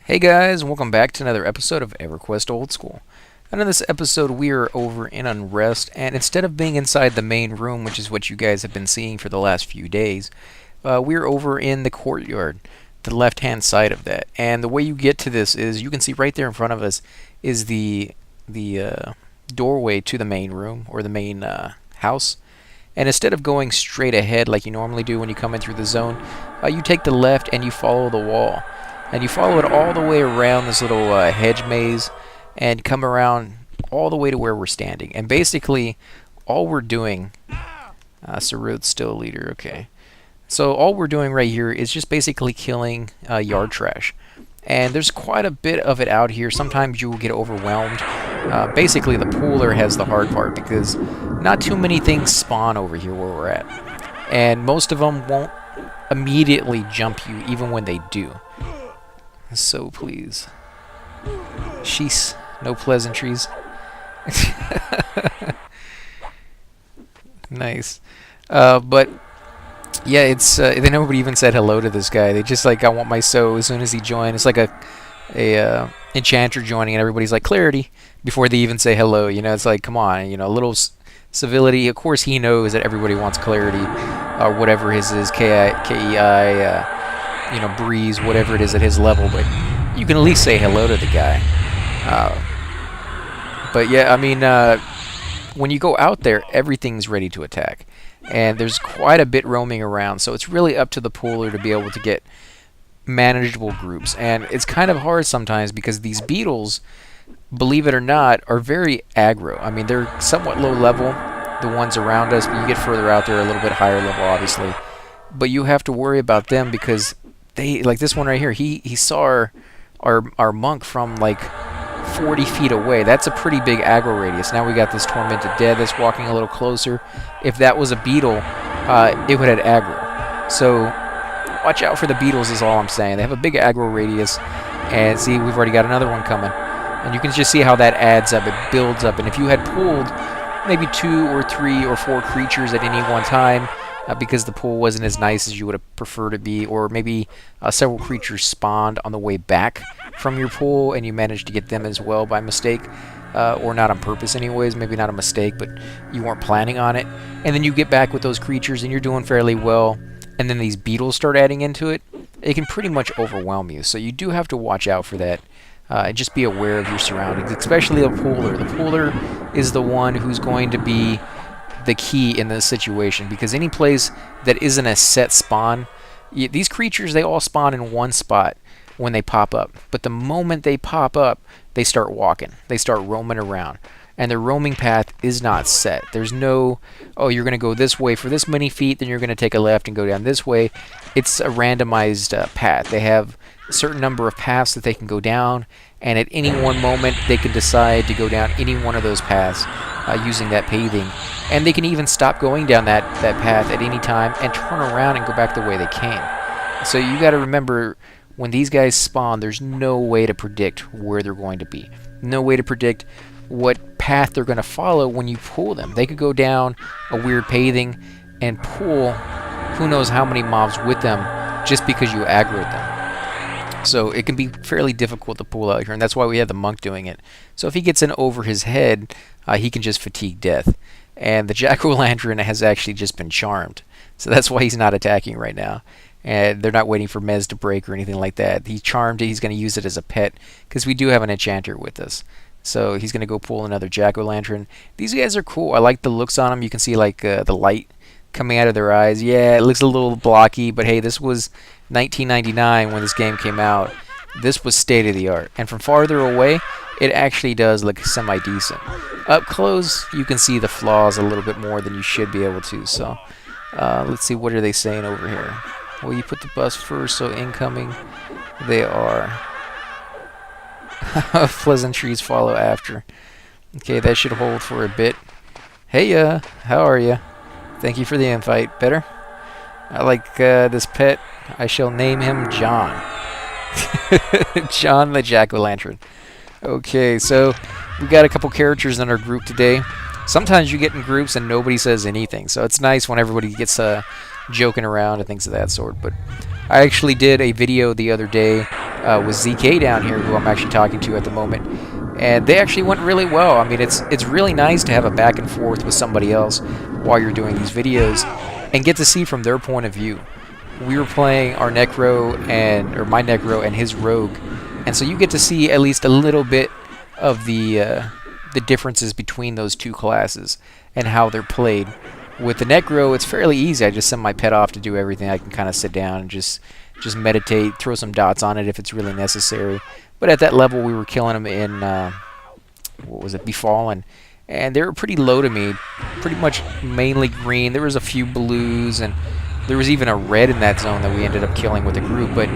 Hey guys, welcome back to another episode of Everquest Old School. And in this episode, we are over in Unrest, and instead of being inside the main room, which is what you guys have been seeing for the last few days, we're over in the courtyard, the left-hand side of that. And the way you get to this is, you can see right there in front of us is the doorway to the main room, or the main house. And instead of going straight ahead like you normally do when you come in through the zone, you take the left and you follow the wall. And you follow it all the way around this little hedge maze and come around all the way to where we're standing. And basically, all we're doing... Sarud's still a leader, okay. So all we're doing right here is just basically killing yard trash. And there's quite a bit of it out here. Sometimes you will get overwhelmed. Basically, the pooler has the hard part because not too many things spawn over here where we're at. And most of them won't immediately jump you even when they do. So please. Sheesh. No pleasantries. Nice. But yeah, it's they nobody even said hello to this guy. They just like, I want my so as soon as he joined. It's like a enchanter joining and everybody's like clarity before they even say hello. You know, it's like, come on, you know, a little civility. Of course he knows that everybody wants clarity or whatever his is, KEI, you know, breeze, whatever it is at his level, but you can at least say hello to the guy. But yeah, I mean, when you go out there, everything's ready to attack. And there's quite a bit roaming around, so it's really up to the pooler to be able to get manageable groups. And it's kind of hard sometimes because these beetles, believe it or not, are very aggro. I mean, they're somewhat low level, the ones around us, but you get further out there, a little bit higher level, obviously. But you have to worry about them because they, like this one right here, he saw our monk from like 40 feet away. That's a pretty big aggro radius. Now we got this tormented dead that's walking a little closer. If that was a beetle, it would have aggro. So watch out for the beetles is all I'm saying. They have a big aggro radius. And see, we've already got another one coming. And you can just see how that adds up. It builds up. And if you had pulled maybe 2 or 3 or 4 creatures at any one time, because the pool wasn't as nice as you would have preferred it to be, or maybe several creatures spawned on the way back from your pool and you managed to get them as well by mistake, or not on purpose anyways, maybe not a mistake, but you weren't planning on it, and then you get back with those creatures and you're doing fairly well, and then these beetles start adding into it, it can pretty much overwhelm you. So you do have to watch out for that. Just be aware of your surroundings, especially the pooler. The pooler is the one who's going to be the key in this situation, because any place that isn't a set spawn, these creatures, they all spawn in one spot when they pop up, but the moment they pop up, they start walking, they start roaming around, and their roaming path is not set. There's no, oh, you're going to go this way for this many feet, then you're going to take a left and go down this way. It's a randomized path. They have a certain number of paths that they can go down, and at any one moment they can decide to go down any one of those paths using that paving. And they can even stop going down that path at any time and turn around and go back the way they came. So you got to remember, when these guys spawn, there's no way to predict where they're going to be. No way to predict what path they're going to follow when you pull them. They could go down a weird paving and pull who knows how many mobs with them just because you aggroed them. So it can be fairly difficult to pull out here, and that's why we have the monk doing it. So if he gets in over his head, he can just fatigue death. And the jack-o'-lantern has actually just been charmed. So that's why he's not attacking right now. And they're not waiting for Mez to break or anything like that. He's charmed it. He's going to use it as a pet, because we do have an enchanter with us. So he's going to go pull another jack-o'-lantern. These guys are cool. I like the looks on them. You can see like the light coming out of their eyes. Yeah, it looks a little blocky, but hey, this was 1999 when this game came out. This was state-of-the-art. And from farther away, it actually does look semi-decent. Up close, you can see the flaws a little bit more than you should be able to. So let's see, what are they saying over here? Well, you put the bus first, so incoming they are. Pleasantries follow after. Okay, that should hold for a bit. Hey, how are you? Thank you for the invite. Better? I like this pet. I shall name him John. John the Jack-o'-lantern. Okay, so we got a couple characters in our group today. Sometimes you get in groups and nobody says anything, so it's nice when everybody gets joking around and things of that sort. But I actually did a video the other day with ZK down here, who I'm actually talking to at the moment, and they actually went really well. I mean, it's really nice to have a back and forth with somebody else while you're doing these videos, and get to see from their point of view. We were playing our Necro or my Necro and his Rogue, and so you get to see at least a little bit of the differences between those two classes and how they're played. With the Necro, it's fairly easy. I just send my pet off to do everything. I can kind of sit down and just meditate, throw some dots on it if it's really necessary. But at that level, we were killing them in what was it, Befallen, and they were pretty low to me, pretty much mainly green. There was a few blues, and there was even a red in that zone that we ended up killing with the group. But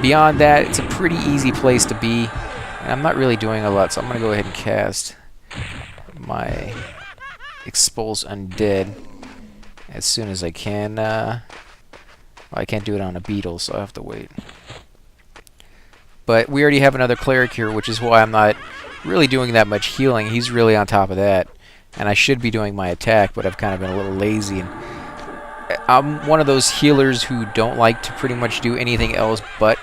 beyond that, it's a pretty easy place to be, and I'm not really doing a lot, so I'm going to go ahead and cast my Expulse Undead as soon as I can. Well, I can't do it on a beetle, so I'll have to wait. But we already have another Cleric here, which is why I'm not really doing that much healing. He's really on top of that, and I should be doing my attack, but I've kind of been a little lazy. And I'm one of those healers who don't like to pretty much do anything else but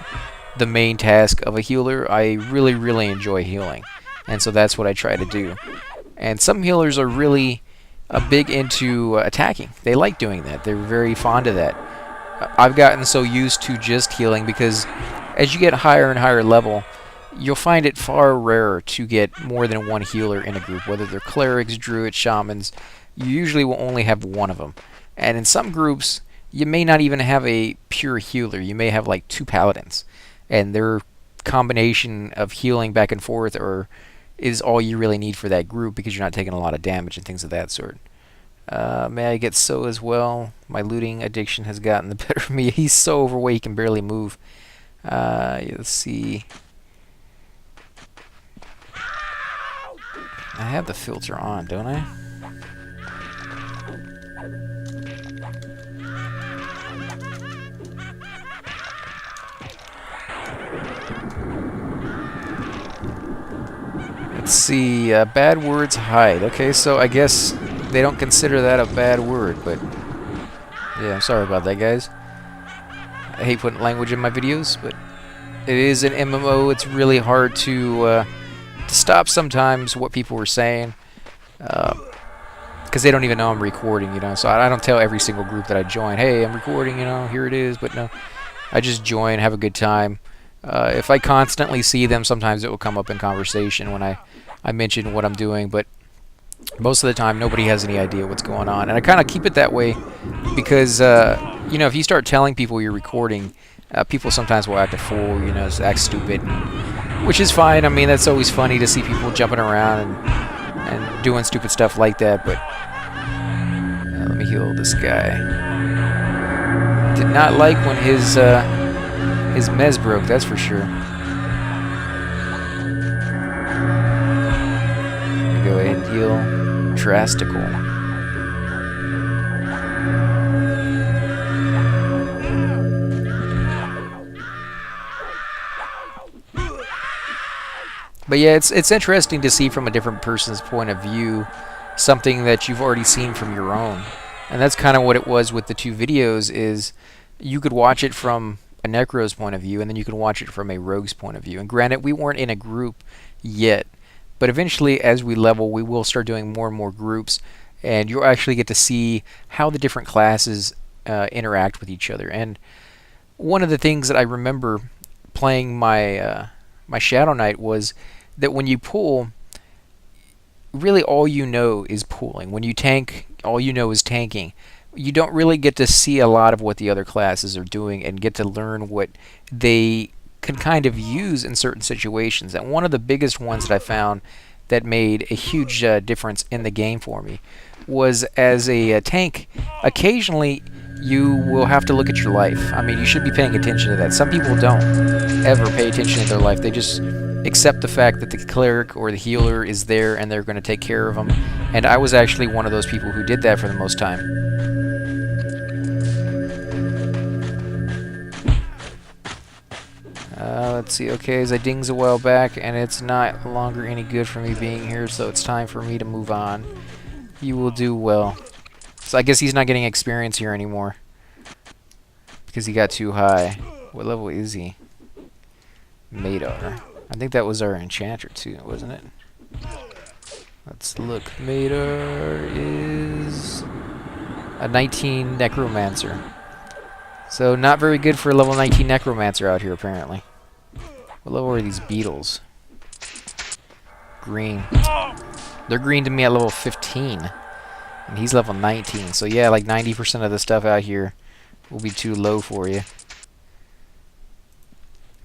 the main task of a healer. I really, really enjoy healing, and so that's what I try to do. And some healers are really big into attacking. They like doing that. They're very fond of that. I've gotten so used to just healing because as you get higher and higher level, you'll find it far rarer to get more than one healer in a group. Whether they're clerics, druids, shamans, you usually will only have one of them. And in some groups, you may not even have a pure healer. You may have like 2 paladins, and their combination of healing back and forth is all you really need for that group, because you're not taking a lot of damage and things of that sort. May I get so as well? My looting addiction has gotten the better of me. He's so overweight he can barely move. Let's see. I have the filter on, don't I? Let's see. Bad words hide. Okay, so I guess they don't consider that a bad word, but yeah, I'm sorry about that, guys. I hate putting language in my videos, but it is an MMO. It's really hard to stop sometimes what people were saying, because they don't even know I'm recording, you know. So I don't tell every single group that I join, hey, I'm recording, you know, here it is. But no, I just join, have a good time. If I constantly see them, sometimes it will come up in conversation when I mention what I'm doing, but most of the time nobody has any idea what's going on. And I kind of keep it that way because, you know, if you start telling people you're recording, people sometimes will act a fool, you know, act stupid, which is fine. I mean, that's always funny to see people jumping around and doing stupid stuff like that, but let me heal this guy. Did not like when his mez broke, that's for sure. Let me go ahead and heal Drastical. But yeah, it's interesting to see from a different person's point of view something that you've already seen from your own. And that's kind of what it was with the 2 videos, is you could watch it from a Necro's point of view, and then you could watch it from a Rogue's point of view. And granted, we weren't in a group yet, but eventually as we level, we will start doing more and more groups, and you'll actually get to see how the different classes interact with each other. And one of the things that I remember playing my Shadow Knight was that when you pull, really all you know is pulling. When you tank, all you know is tanking. You don't really get to see a lot of what the other classes are doing and get to learn what they can kind of use in certain situations. And one of the biggest ones that I found that made a huge difference in the game for me was, as a tank, occasionally you will have to look at your life. I mean, you should be paying attention to that. Some people don't ever pay attention to their life. They just accept the fact that the cleric or the healer is there and they're going to take care of them. And I was actually one of those people who did that for the most time. Let's see. Okay, as I dings a while back, and it's not longer any good for me being here, so it's time for me to move on. You will do well. So I guess he's not getting experience here anymore because he got too high. What level is he? Madar. I think that was our enchanter too, wasn't it? Let's look. Madar is a 19 necromancer. So not very good for a level 19 necromancer out here apparently. What level are these beetles? Green. They're green to me at level 15. And he's level 19. So yeah, like 90% of the stuff out here will be too low for you.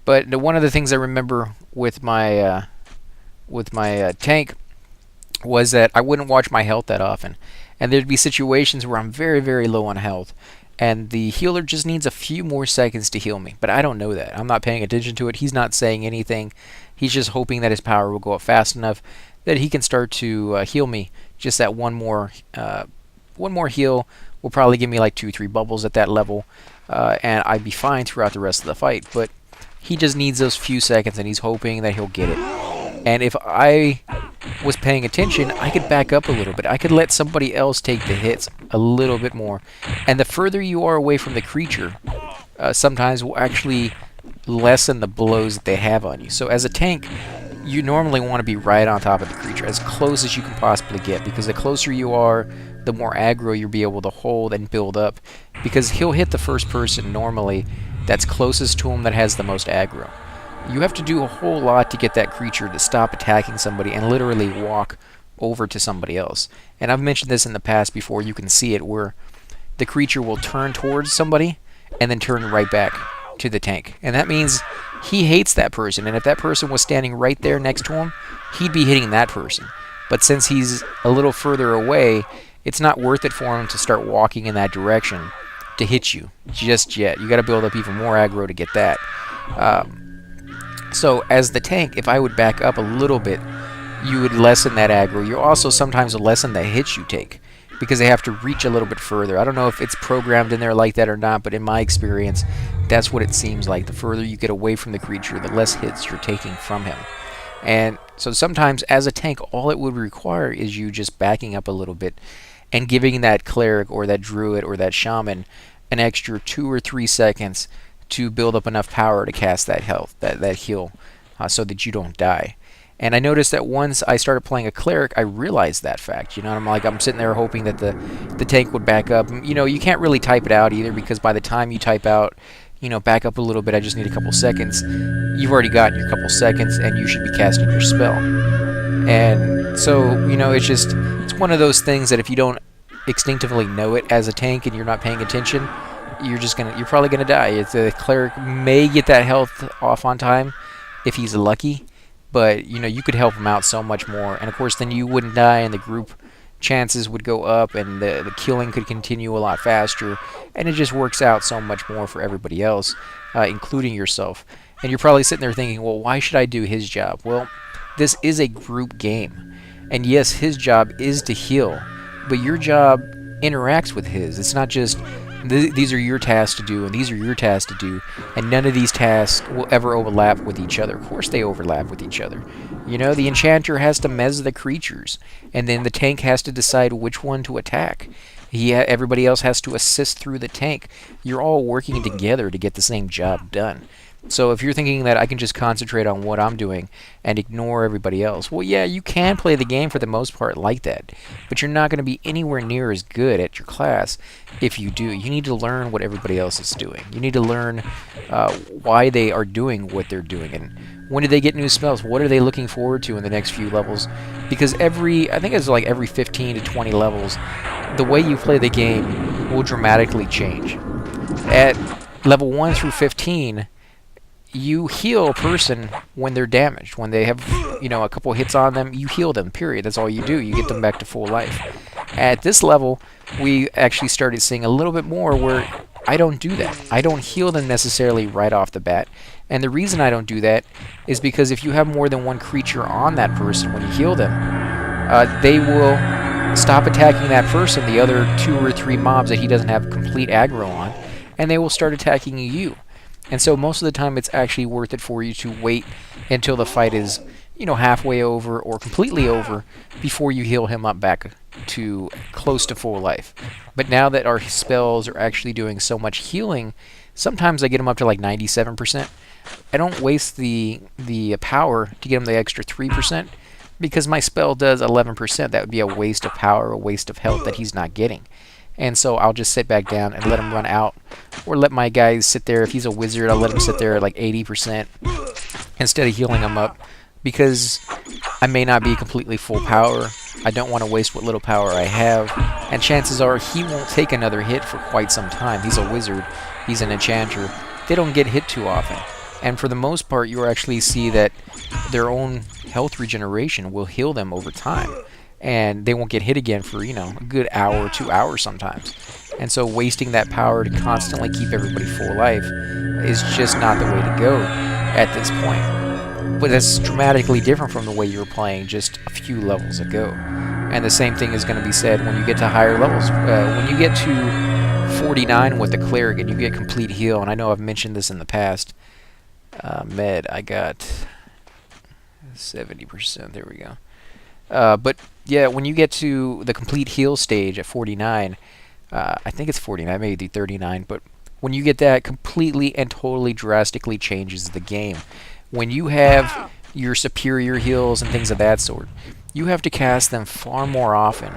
But one of the things I remember with my tank was that I wouldn't watch my health that often. And there'd be situations where I'm very, very low on health. And the healer just needs a few more seconds to heal me. But I don't know that. I'm not paying attention to it. He's not saying anything. He's just hoping that his power will go up fast enough that he can start to heal me. Just that one more heal will probably give me like 2-3 bubbles at that level. And I'd be fine throughout the rest of the fight. But he just needs those few seconds, and he's hoping that he'll get it. And if I was paying attention, I could back up a little bit. I could let somebody else take the hits a little bit more. And the further you are away from the creature, sometimes will actually lessen the blows that they have on you. So as a tank, you normally want to be right on top of the creature, as close as you can possibly get, because the closer you are, the more aggro you'll be able to hold and build up, because he'll hit the first person normally that's closest to him that has the most aggro. You have to do a whole lot to get that creature to stop attacking somebody and literally walk over to somebody else. And I've mentioned this in the past before. You can see it where the creature will turn towards somebody and then turn right back to the tank. And that means he hates that person, and if that person was standing right there next to him, he'd be hitting that person. But since he's a little further away, it's not worth it for him to start walking in that direction to hit you just yet. You got to build up even more aggro to get that. So as the tank, if I would back up a little bit, you would lessen that aggro. You also sometimes lessen the hits you take, because they have to reach a little bit further. I don't know if it's programmed in there like that or not, but in my experience, that's what it seems like. The further you get away from the creature, the less hits you're taking from him. And so sometimes as a tank, all it would require is you just backing up a little bit and giving that cleric or that druid or that shaman an extra 2 or 3 seconds to build up enough power to cast that health, that heal, so that you don't die. And I noticed that once I started playing a cleric, I realized that fact. You know, I'm sitting there hoping that the tank would back up. You know, you can't really type it out either, because by the time you type out, you know, back up a little bit, I just need a couple seconds, you've already gotten your couple seconds and you should be casting your spell. And so, you know, it's one of those things that if you don't instinctively know it as a tank and you're not paying attention, you're probably gonna die. The cleric may get that health off on time if he's lucky, but you know, you could help him out so much more, and of course then you wouldn't die and the group chances would go up and the killing could continue a lot faster, and it just works out so much more for everybody else, including yourself. And you're probably sitting there thinking, well, why should I do his job? Well, this is a group game, and yes, his job is to heal, but your job interacts with his. It's not just these are your tasks to do and these are your tasks to do, and none of these tasks will ever overlap with each other. Of course they overlap with each other. You know, the enchanter has to mez the creatures, and then the tank has to decide which one to attack. Everybody else has to assist through the tank. You're all working together to get the same job done. So if you're thinking that I can just concentrate on what I'm doing and ignore everybody else, well, yeah, you can play the game for the most part like that, but you're not going to be anywhere near as good at your class if you do. You need to learn what everybody else is doing. You need to learn why they are doing what they're doing, and when do they get new spells? What are they looking forward to in the next few levels? Because I think it's like every 15 to 20 levels, the way you play the game will dramatically change. At level 1 through 15, you heal a person when they're damaged. When they have, you know, a couple hits on them, you heal them, period. That's all you do. You get them back to full life. At this level, we actually started seeing a little bit more where I don't do that. I don't heal them necessarily right off the bat. And the reason I don't do that is because if you have more than one creature on that person when you heal them, they will stop attacking that person, the other 2 or 3 mobs that he doesn't have complete aggro on, and they will start attacking you. And so most of the time it's actually worth it for you to wait until the fight is, you know, halfway over or completely over before you heal him up back to close to full life. But now that our spells are actually doing so much healing, Sometimes I get him up to like 97%. I don't waste the power to get him the extra 3% because my spell does 11%. That would be a waste of power, a waste of health that he's not getting. And so I'll just sit back down and let him run out, or let my guys sit there. If he's a wizard, I'll let him sit there at like 80% instead of healing him up, because I may not be completely full power. I don't want to waste what little power I have, and chances are he won't take another hit for quite some time. He's a wizard, he's an enchanter. They don't get hit too often, and for the most part you actually see that their own health regeneration will heal them over time, and they won't get hit again for, you know, a good hour, 2 hours sometimes. And so wasting that power to constantly keep everybody full life is just not the way to go at this point. But that's dramatically different from the way you were playing just a few levels ago. And the same thing is going to be said when you get to higher levels. When you get to 49 with the Cleric and you get complete heal, and I know I've mentioned this in the past, med, I got 70%, there we go. But yeah, when you get to the complete heal stage at 49, I think it's 49, maybe 39, but when you get that, completely and totally drastically changes the game. When you have your superior heals and things of that sort, you have to cast them far more often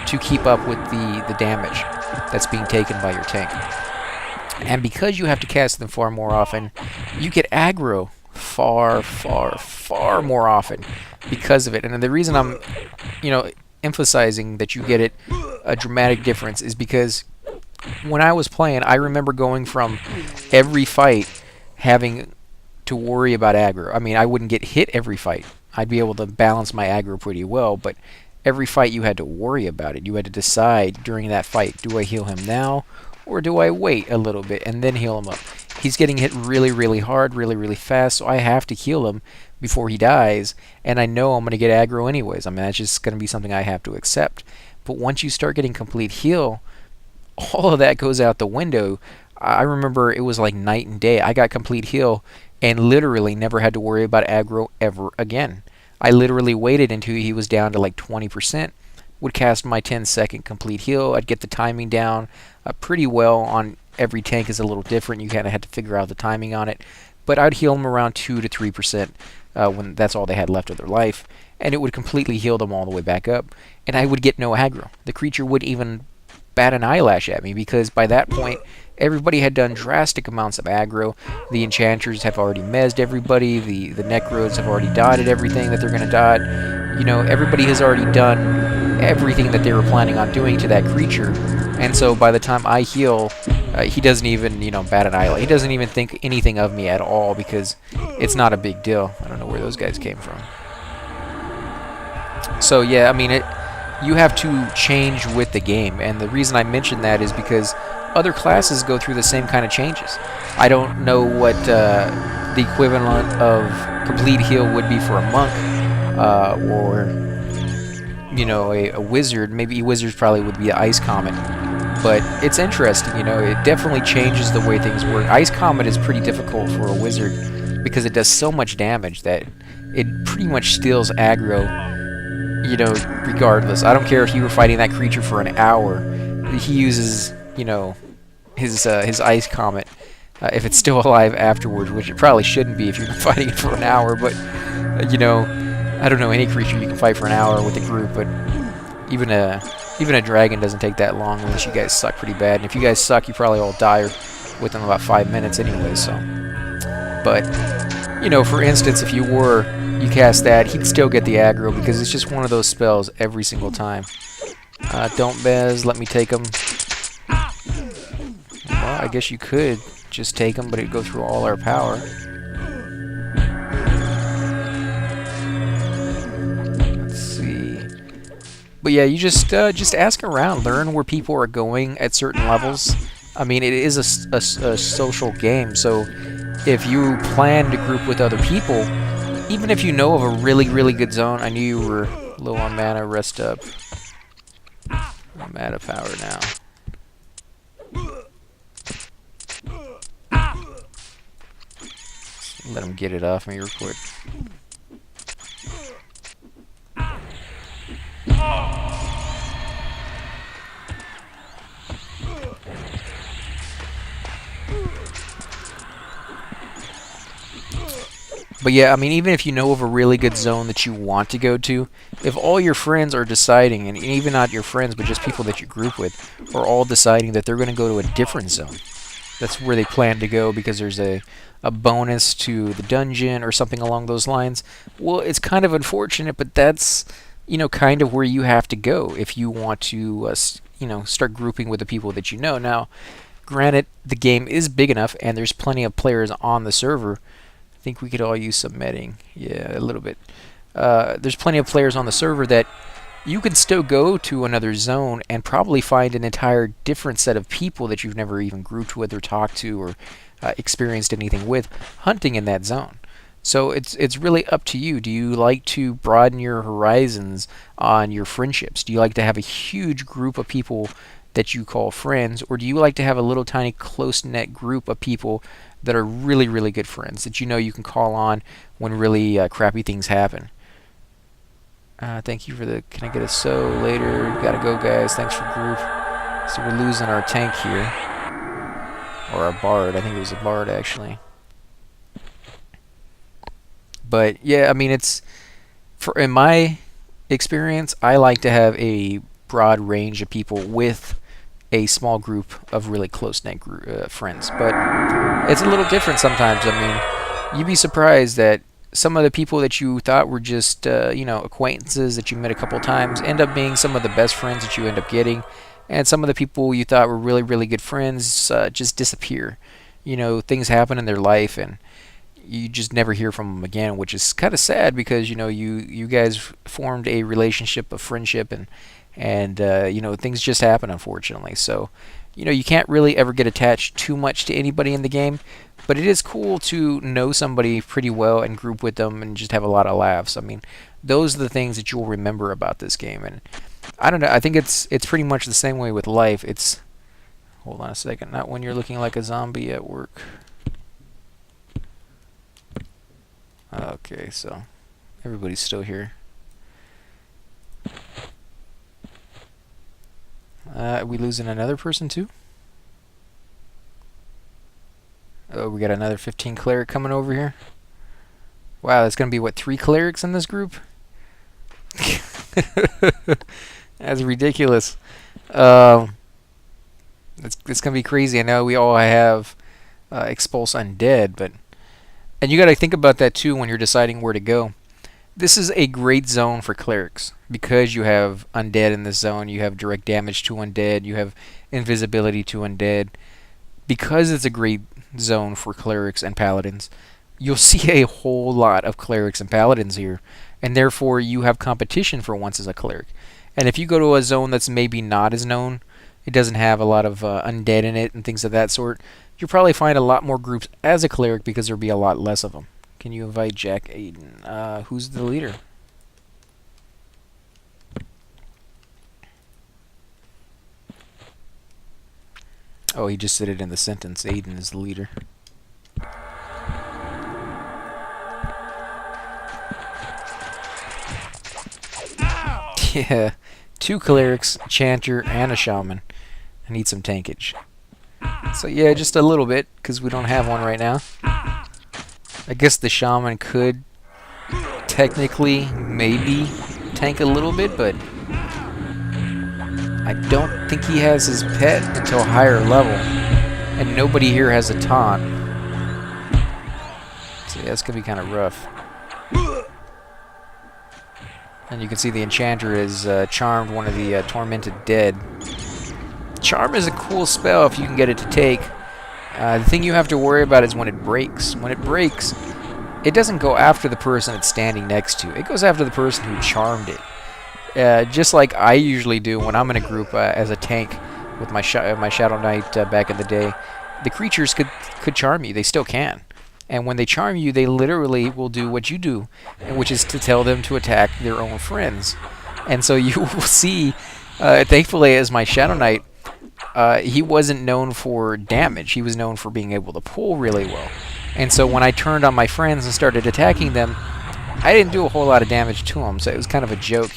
to keep up with the damage that's being taken by your tank. And because you have to cast them far more often, you get aggro far, far, far more often because of it. And the reason I'm, you know, emphasizing that you get a dramatic difference is because when I was playing, I remember going from every fight having to worry about aggro. I mean, I wouldn't get hit every fight. I'd be able to balance my aggro pretty well, but every fight you had to worry about it. You had to decide during that fight, do I heal him now, or do I wait a little bit and then heal him up? He's getting hit really, really hard, really, really fast, so I have to heal him before he dies, and I know I'm going to get aggro anyways. I mean, that's just going to be something I have to accept. But once you start getting complete heal, all of that goes out the window. I remember it was like night and day. I got complete heal and literally never had to worry about aggro ever again. I literally waited until he was down to like 20%, would cast my 10-second complete heal. I'd get the timing down pretty well. On every tank is a little different. You kind of had to figure out the timing on it. But I'd heal them around 2 to 3% when that's all they had left of their life. And it would completely heal them all the way back up. And I would get no aggro. The creature wouldn't even bat an eyelash at me, because by that point everybody had done drastic amounts of aggro. The enchanters have already mezzed everybody. The necros have already dotted everything that they're going to dot. You know, everybody has already done everything that they were planning on doing to that creature. And so by the time I heal, he doesn't even, you know, bat an eyelash. He doesn't even think anything of me at all, because it's not a big deal. I don't know where those guys came from. So yeah, I mean, you have to change with the game, and the reason I mention that is because other classes go through the same kind of changes. I don't know what the equivalent of complete heal would be for a monk, or, you know, a wizard. Maybe wizards probably would be an ice comet, but it's interesting. You know, it definitely changes the way things work. Ice comet is pretty difficult for a wizard because it does so much damage that it pretty much steals aggro, you know, regardless. I don't care if you were fighting that creature for an hour. He uses, you know, his ice comet if it's still alive afterwards, which it probably shouldn't be if you've been fighting it for an hour. But you know, I don't know any creature you can fight for an hour with a group, but even a dragon doesn't take that long unless you guys suck pretty bad. And if you guys suck, you probably all die within about 5 minutes anyway. So, but you know, for instance, if you cast that, he'd still get the aggro because it's just one of those spells every single time. Don't bez, let me take him. Well, I guess you could just take him, but it'd go through all our power. Let's see. But yeah, you just ask around, learn where people are going at certain levels. I mean, it is a social game, so if you plan to group with other people, even if you know of a really, really good zone. I knew you were low on mana, rest up. I'm out of power now. Let him get it off me real quick. But yeah, I mean, even if you know of a really good zone that you want to go to, if all your friends are deciding, and even not your friends, but just people that you group with, are all deciding that they're going to go to a different zone, that's where they plan to go because there's a bonus to the dungeon or something along those lines, well, it's kind of unfortunate, but that's, kind of where you have to go if you want to, start grouping with the people that you know. Now, granted, the game is big enough and there's plenty of players on the server. I think we could all use some medding. Yeah, a little bit. There's plenty of players on the server that you can still go to another zone and probably find an entire different set of people that you've never even grouped with or talked to or experienced anything with hunting in that zone. So it's really up to you. Do you like to broaden your horizons on your friendships? Do you like to have a huge group of people that you call friends, or do you like to have a little tiny close-knit group of people that are really, really good friends that you can call on when really crappy things happen? Thank you for the. Can I get a so later? Gotta go, guys. Thanks for group. So we're losing our tank here, or our bard. I think it was a bard actually. But yeah, I mean, in my experience, I like to have a broad range of people with a small group of really close-knit friends. But it's a little different sometimes. I mean, you'd be surprised that some of the people that you thought were just, acquaintances that you met a couple times end up being some of the best friends that you end up getting. And some of the people you thought were really, really good friends just disappear. Things happen in their life, and you just never hear from them again, which is kind of sad because you guys formed a relationship of friendship, and things just happen, unfortunately. So you can't really ever get attached too much to anybody in the game, but it is cool to know somebody pretty well and group with them and just have a lot of laughs. I mean, those are the things that you'll remember about this game. And I don't know, I think it's pretty much the same way with life. It's hold on a second, not when you're looking like a zombie at work. Okay, so everybody's still here. Are we losing another person too? Oh, we got another 15 cleric coming over here. Wow, that's gonna be what, 3 clerics in this group? That's ridiculous. It's gonna be crazy. I know we all have expulse undead, but and you got to think about that too when you're deciding where to go. This is a great zone for clerics because you have undead in this zone. You have direct damage to undead. You have invisibility to undead. Because it's a great zone for clerics and paladins, you'll see a whole lot of clerics and paladins here, and therefore you have competition for once as a cleric. And if you go to a zone that's maybe not as known, it doesn't have a lot of undead in it and things of that sort, you'll probably find a lot more groups as a cleric because there'll be a lot less of them. Can you invite Jack Aiden? Who's the leader? Oh, he just said it in the sentence. Aiden is the leader. Yeah, 2 clerics, a chanter, and a shaman. I need some tankage. So yeah, just a little bit, because we don't have one right now. I guess the shaman could technically maybe tank a little bit, but I don't think he has his pet until a higher level, and nobody here has a taunt. So yeah, that's gonna be kind of rough. And you can see the enchanter has charmed one of the tormented dead. Charm is a cool spell if you can get it to take. The thing you have to worry about is when it breaks. When it breaks, it doesn't go after the person it's standing next to. It goes after the person who charmed it. Just like I usually do when I'm in a group as a tank with my Shadow Knight back in the day. The creatures could charm you. They still can. And when they charm you, they literally will do what you do, which is to tell them to attack their own friends. And so you will see, thankfully as my Shadow Knight, he wasn't known for damage. He was known for being able to pull really well. And so when I turned on my friends and started attacking them, I didn't do a whole lot of damage to them. So it was kind of a joke,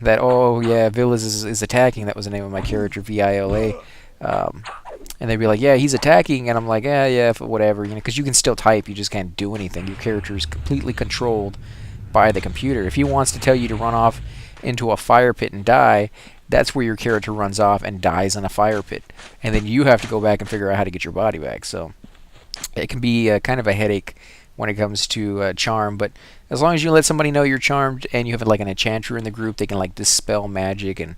that, oh yeah, Villas is attacking. That was the name of my character, Viola. And they'd be like, yeah, he's attacking, and I'm like, yeah, whatever, because you can still type, you just can't do anything. Your character is completely controlled by the computer. If he wants to tell you to run off into a fire pit and die, that's where your character runs off and dies in a fire pit, and then you have to go back and figure out how to get your body back. So it can be kind of a headache when it comes to charm, but as long as you let somebody know you're charmed and you have like an enchanter in the group, they can like dispel magic and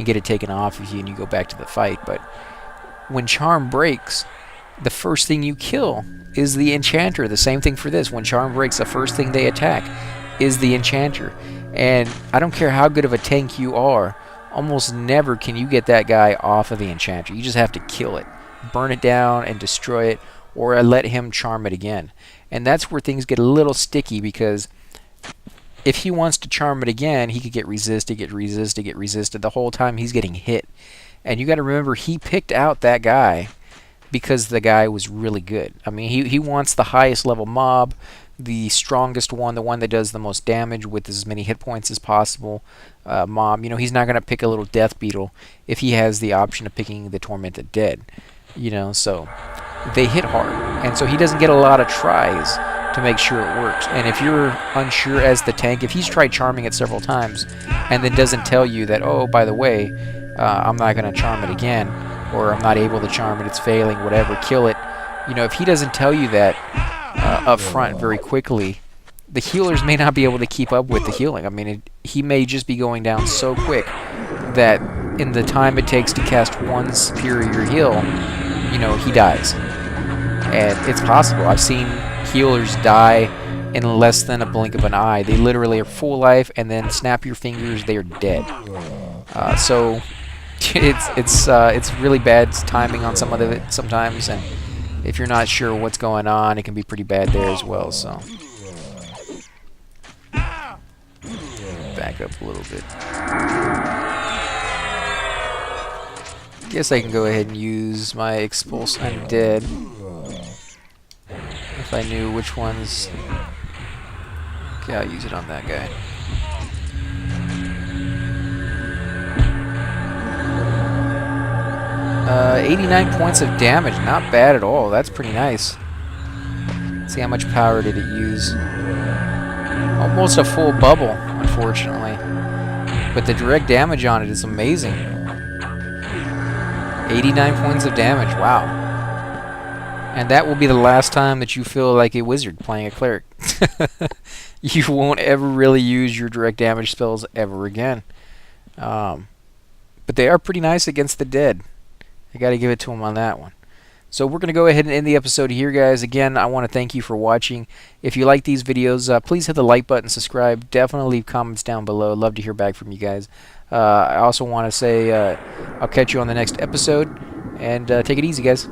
get it taken off of you, and you go back to the fight. But when charm breaks, the first thing you kill is the enchanter. The same thing for this. When charm breaks, the first thing they attack is the enchanter. And I don't care how good of a tank you are, almost never can you get that guy off of the enchanter. You just have to kill it, burn it down and destroy it, or let him charm it again. And that's where things get a little sticky, because if he wants to charm it again, he could get resisted, get resisted the whole time he's getting hit. And you got to remember, he picked out that guy because the guy was really good. I mean, he wants the highest level mob, the strongest one, the one that does the most damage with as many hit points as possible mob. He's not going to pick a little death beetle if he has the option of picking the tormented dead. So they hit hard, and so he doesn't get a lot of tries to make sure it works. And if you're unsure as the tank, if he's tried charming it several times and then doesn't tell you that, oh, by the way, I'm not going to charm it again, or I'm not able to charm it, it's failing, whatever, kill it. If he doesn't tell you that up front very quickly, the healers may not be able to keep up with the healing. I mean, he may just be going down so quick that in the time it takes to cast one superior heal, he dies. And it's possible. I've seen healers die in less than a blink of an eye. They literally are full life, and then snap your fingers, they are dead. So it's really bad timing on some of it sometimes, and if you're not sure what's going on, it can be pretty bad there as well. So back up a little bit. Guess I can go ahead and use my Expulse Undead if I knew which ones. Okay, I'll use it on that guy. Uh, 89 points of damage, not bad at all. That's pretty nice. Let's see how much power did it use. Almost a full bubble, unfortunately. But the direct damage on it is amazing. 89 points of damage, wow. And that will be the last time that you feel like a wizard playing a cleric. You won't ever really use your direct damage spells ever again. But they are pretty nice against the dead. I gotta give it to them on that one. So we're going to go ahead and end the episode here, guys. Again, I want to thank you for watching. If you like these videos, please hit the like button, subscribe. Definitely leave comments down below. I'd love to hear back from you guys. I also want to say I'll catch you on the next episode. And take it easy, guys.